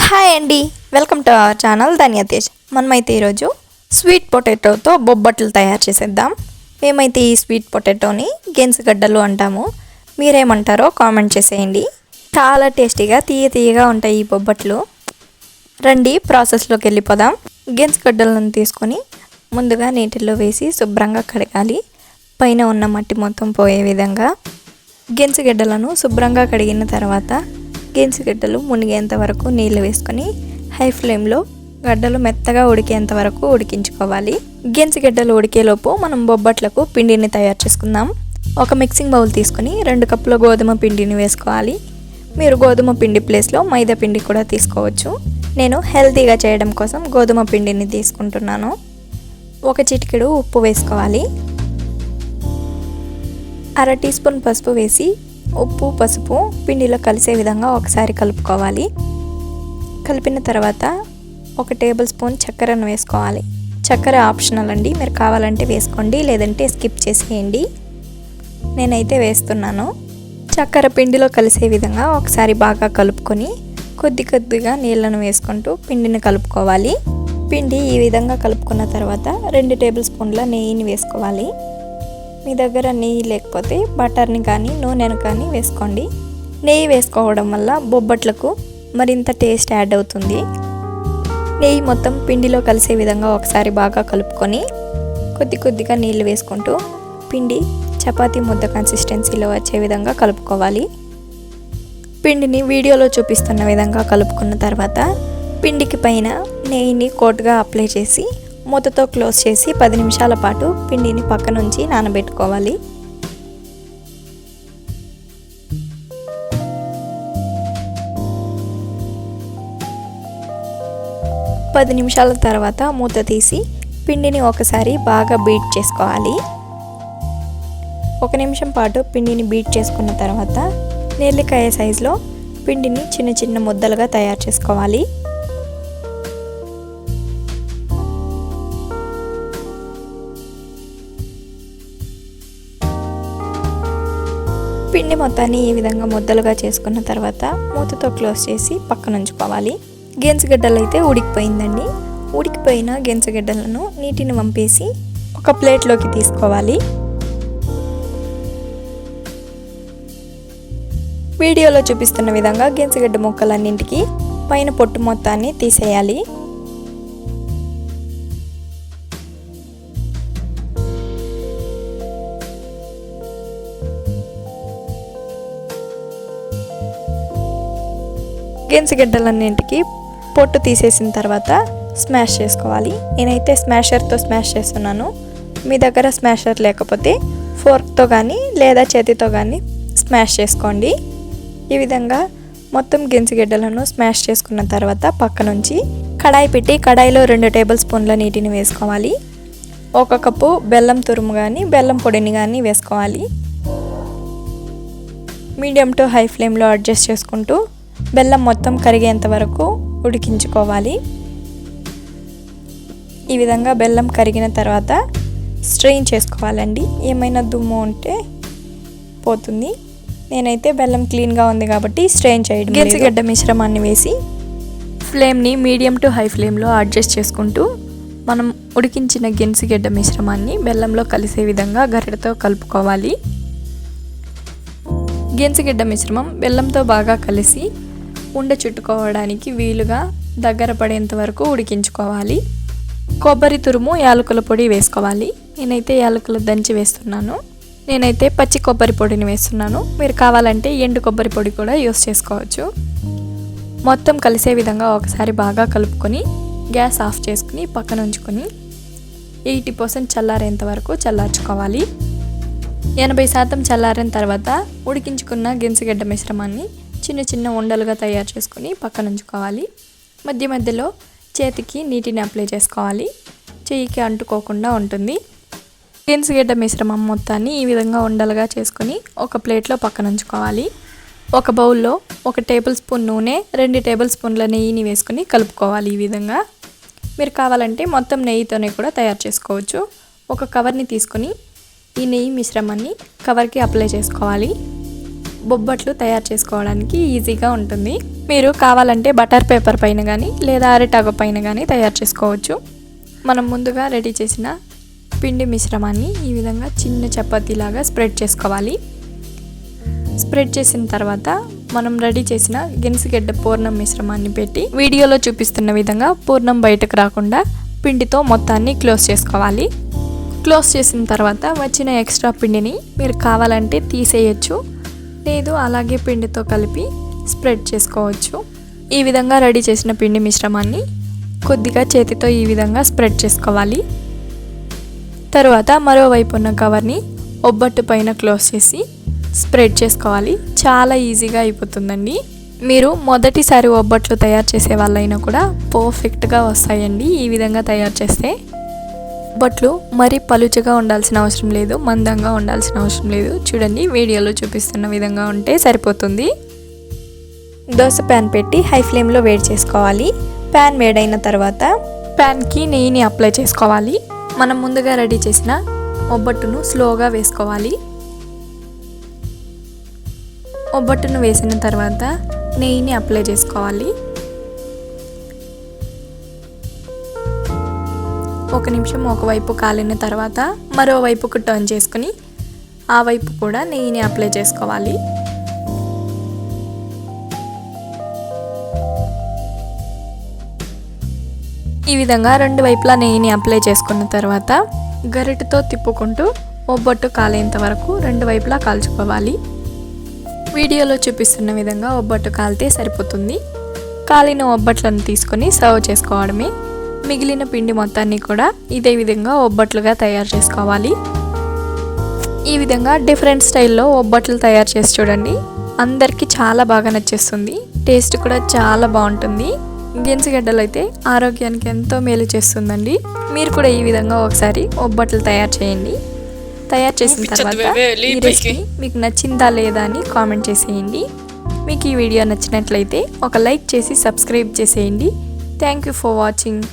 Hi అండి, welcome to our channel ధన్య తేజ్. మనమైతే ఈరోజు స్వీట్ పొటాటోతో బొబ్బట్లు తయారు చేసేద్దాం. మేమైతే ఈ స్వీట్ పొటాటోని గెన్సుగడ్డలు అంటాము. మీరేమంటారో కామెంట్ చేసేయండి. చాలా టేస్టీగా తీయగా ఉంటాయి ఈ బొబ్బట్లు. రండి ప్రాసెస్లోకి వెళ్ళిపోదాం. గెన్సుగడ్డలను తీసుకొని ముందుగా నీటిలో వేసి శుభ్రంగా కడగాలి. పైన ఉన్న మట్టి మొత్తం పోయే విధంగా గెన్సుగడ్డలను శుభ్రంగా కడిగిన తర్వాత గెన్సుగడ్డలు మునిగేంత వరకు నీళ్ళు వేసుకొని హై ఫ్లేమ్లో గడ్డలు మెత్తగా ఉడికేంత వరకు ఉడికించుకోవాలి. గెన్సుగడ్డలు ఉడికేలోపు మనం బొబ్బట్లకు పిండిని తయారు చేసుకుందాం. ఒక మిక్సింగ్ బౌల్ తీసుకొని 2 కప్పుల గోధుమ పిండిని వేసుకోవాలి. మీరు గోధుమ పిండి ప్లేస్లో మైదా పిండి కూడా తీసుకోవచ్చు. నేను హెల్తీగా చేయడం కోసం గోధుమ పిండిని తీసుకుంటున్నాను. 1 చిటికెడు ఉప్పు వేసుకోవాలి. 1/2 టీ స్పూన్ పసుపు వేసి ఉప్పు పసుపు పిండిలో కలిసే విధంగా ఒకసారి కలుపుకోవాలి. కలిపిన తర్వాత 1 టేబుల్ స్పూన్ చక్కెరను వేసుకోవాలి. చక్కెర ఆప్షనల్ అండి, మీరు కావాలంటే వేసుకోండి, లేదంటే స్కిప్ చేసేయండి. నేనైతే వేస్తున్నాను. చక్కెర పిండిలో కలిసే విధంగా ఒకసారి బాగా కలుపుకొని కొద్దిగా నీళ్ళను వేసుకుంటూ పిండిని కలుపుకోవాలి. పిండి ఈ విధంగా కలుపుకున్న తర్వాత 2 టేబుల్ స్పూన్ల నెయ్యిని వేసుకోవాలి. మీ దగ్గర నెయ్యి లేకపోతే బటర్ని కానీ నూనెను కానీ వేసుకోండి. నెయ్యి వేసుకోవడం వల్ల బొబ్బట్లకు మరింత టేస్ట్ యాడ్ అవుతుంది. నెయ్యి మొత్తం పిండిలో కలిసే విధంగా ఒకసారి బాగా కలుపుకొని కొద్దిగా నీళ్ళు వేసుకుంటూ పిండి చపాతీ ముద్ద కన్సిస్టెన్సీలో వచ్చే విధంగా కలుపుకోవాలి. పిండిని వీడియోలో చూపిస్తున్న విధంగా కలుపుకున్న తర్వాత పిండికి పైన నెయ్యిని కోట్గా అప్లై చేసి మూతతో క్లోజ్ చేసి 10 నిమిషాల పాటు పిండిని పక్క నుంచి నానబెట్టుకోవాలి. పది నిమిషాల తర్వాత మూత తీసి పిండిని ఒకసారి బాగా బీట్ చేసుకోవాలి. 1 నిమిషం పాటు పిండిని బీట్ చేసుకున్న తర్వాత నేల్లికాయ సైజులో పిండిని చిన్న ముద్దలుగా తయారు చేసుకోవాలి. పిండి మొత్తాన్ని ఈ విధంగా ముద్దలుగా చేసుకున్న తర్వాత మూతతో క్లోజ్ చేసి పక్కన ఉంచుకోవాలి. గెన్సుగడ్డలు అయితే ఉడికిపోయిందండి. ఉడికిపోయిన గెన్సుగడ్డలను నీటిని వంపేసి ఒక ప్లేట్లోకి తీసుకోవాలి. వీడియోలో చూపిస్తున్న విధంగా గెన్సుగడ్డ ముక్కలన్నింటికి పైన పొట్టు మొత్తాన్ని తీసేయాలి. గెన్సుగడ్డలన్నింటికి పొట్టు తీసేసిన తర్వాత స్మాష్ చేసుకోవాలి. నేనైతే స్మాషర్తో స్మాష్ చేస్తున్నాను. మీ దగ్గర స్మాషర్ లేకపోతే ఫోర్క్తో కానీ లేదా చేతితో కానీ స్మాష్ చేసుకోండి. ఈ విధంగా మొత్తం గెన్సుగడ్డలను స్మాష్ చేసుకున్న తర్వాత పక్క నుంచి కడాయి పెట్టి కడాయిలో 2 టేబుల్ స్పూన్ల నీటిని వేసుకోవాలి. 1 కప్పు బెల్లం తురుము కానీ బెల్లం పొడిని కానీ వేసుకోవాలి. మీడియం టు హై ఫ్లేమ్లో అడ్జస్ట్ చేసుకుంటూ బెల్లం మొత్తం కరిగేంత వరకు ఉడికించుకోవాలి. ఈ విధంగా బెల్లం కరిగిన తర్వాత స్ట్రెయిన్ చేసుకోవాలండి. ఏమైనా దుమ్ము ఉంటే పోతుంది. నేనైతే బెల్లం క్లీన్గా ఉంది కాబట్టి స్ట్రెయిన్ చేయడం. గెన్సుగడ్డ మిశ్రమాన్ని వేసి ఫ్లేమ్ని మీడియం టు హై ఫ్లేమ్లో అడ్జస్ట్ చేసుకుంటూ మనం ఉడికించిన గెన్సుగడ్డ మిశ్రమాన్ని బెల్లంలో కలిసే విధంగా గరిటెతో కలుపుకోవాలి. గెన్సుగడ్డ మిశ్రమం బెల్లంతో బాగా కలిసి ఉండ చుట్టుకోవడానికి వీలుగా దగ్గర పడేంత వరకు ఉడికించుకోవాలి. కొబ్బరి తురుము యాలకుల పొడి వేసుకోవాలి. నేనైతే యాలకులు దంచి వేస్తున్నాను. నేనైతే పచ్చి కొబ్బరి పొడిని వేస్తున్నాను. మీరు కావాలంటే ఎండు కొబ్బరి పొడి కూడా యూస్ చేసుకోవచ్చు. మొత్తం కలిసే విధంగా ఒకసారి బాగా కలుపుకొని గ్యాస్ ఆఫ్ చేసుకుని పక్కన ఉంచుకొని 80% చల్లారేంత వరకు చల్లార్చుకోవాలి. 80% చల్లారిన తర్వాత ఉడికించుకున్న గెన్సుగడ్డ మిశ్రమాన్ని చిన్న ఉండలుగా తయారు చేసుకుని పక్కన ఉంచుకోవాలి. మధ్యలో చేతికి నీటిని అప్లై చేసుకోవాలి. చెయ్యికి అంటుకోకుండా ఉంటుంది. గెన్సుగడ్డ మిశ్రమం మొత్తాన్ని ఈ విధంగా ఉండలుగా చేసుకుని ఒక ప్లేట్లో పక్కన ఉంచుకోవాలి. ఒక బౌల్లో 1 టేబుల్ స్పూన్ నూనె 2 టేబుల్ స్పూన్ల నెయ్యిని వేసుకుని కలుపుకోవాలి. ఈ విధంగా మీరు కావాలంటే మొత్తం నెయ్యితోనే కూడా తయారు చేసుకోవచ్చు. ఒక కవర్ని తీసుకొని ఈ నెయ్యి మిశ్రమాన్ని కవర్కి అప్లై చేసుకోవాలి. బొబ్బట్లు తయారు చేసుకోవడానికి ఈజీగా ఉంటుంది. మీరు కావాలంటే బటర్ పేపర్ పైన కానీ లేదా అరిటాకు పైన కానీ తయారు చేసుకోవచ్చు. మనం ముందుగా రెడీ చేసిన పిండి మిశ్రమాన్ని ఈ విధంగా చిన్న చపాతీలాగా స్ప్రెడ్ చేసుకోవాలి. స్ప్రెడ్ చేసిన తర్వాత మనం రెడీ చేసిన గెనిసిగడ్డ పూర్ణం మిశ్రమాన్ని పెట్టి వీడియోలో చూపిస్తున్న విధంగా పూర్ణం బయటకు రాకుండా పిండితో మొత్తాన్ని క్లోజ్ చేసుకోవాలి. క్లోజ్ చేసిన తర్వాత వచ్చిన ఎక్స్ట్రా పిండిని మీరు కావాలంటే తీసేయచ్చు, లేదు అలాగే పిండితో కలిపి స్ప్రెడ్ చేసుకోవచ్చు. ఈ విధంగా రెడీ చేసిన పిండి మిశ్రమాన్ని కొద్దిగా చేతితో ఈ విధంగా స్ప్రెడ్ చేసుకోవాలి. తర్వాత మరోవైపు ఉన్న కవర్ని ఒబ్బట్టు పైన క్లోజ్ చేసి స్ప్రెడ్ చేసుకోవాలి. చాలా ఈజీగా అయిపోతుందండి. మీరు మొదటిసారి ఒబ్బట్లు తయారు చేసే వాళ్ళైనా కూడా పర్ఫెక్ట్గా వస్తాయండి ఈ విధంగా తయారు చేస్తే. ఒబ్బట్లు మరీ పలుచగా ఉండాల్సిన అవసరం లేదు, మందంగా ఉండాల్సిన అవసరం లేదు. చూడండి, వీడియోలో చూపిస్తున్న విధంగా ఉంటే సరిపోతుంది. దోశ ప్యాన్ పెట్టి హై ఫ్లేమ్లో వేడి చేసుకోవాలి. ప్యాన్ వేడైన తర్వాత ప్యాన్కి నెయ్యిని అప్లై చేసుకోవాలి. మనం ముందుగా రెడీ చేసిన ఒబ్బట్టును స్లోగా వేసుకోవాలి. ఒబ్బట్టును వేసిన తర్వాత నెయ్యిని అప్లై చేసుకోవాలి. 1 నిమిషం ఒకవైపు కాలిన తర్వాత మరోవైపుకు టర్న్ చేసుకుని ఆ వైపు కూడా నెయ్యిని అప్లై చేసుకోవాలి. ఈ విధంగా 2 వైపులా నెయ్యిని అప్లై చేసుకున్న తర్వాత గరిటెతో తిప్పుకుంటూ ఒబ్బట్టు కాలేంత వరకు 2 వైపులా కాల్చుకోవాలి. వీడియోలో చూపిస్తున్న విధంగా ఒబ్బట్టు కాలితే సరిపోతుంది. కాలిన ఒబ్బట్లను తీసుకొని సర్వ్ చేసుకోవడమే. మిగిలిన పిండి మొత్తాన్ని కూడా ఇదే విధంగా ఒబ్బట్లుగా తయారు చేసుకోవాలి. ఈ విధంగా డిఫరెంట్ స్టైల్లో ఒబ్బట్లు తయారు చేసి చూడండి, అందరికీ చాలా బాగా నచ్చేస్తుంది. టేస్ట్ కూడా చాలా బాగుంటుంది. గెనిసిగడ్డలు అయితే ఆరోగ్యానికి ఎంతో మేలు చేస్తుందండి. మీరు కూడా ఈ విధంగా ఒకసారి ఒబ్బట్లు తయారు చేయండి. తయారు చేసిన తర్వాత ఈ రెసిపీ మీకు నచ్చిందా లేదా అని కామెంట్ చేసేయండి. మీకు ఈ వీడియో నచ్చినట్లయితే ఒక లైక్ చేసి సబ్స్క్రైబ్ చేసేయండి. Thank you for watching.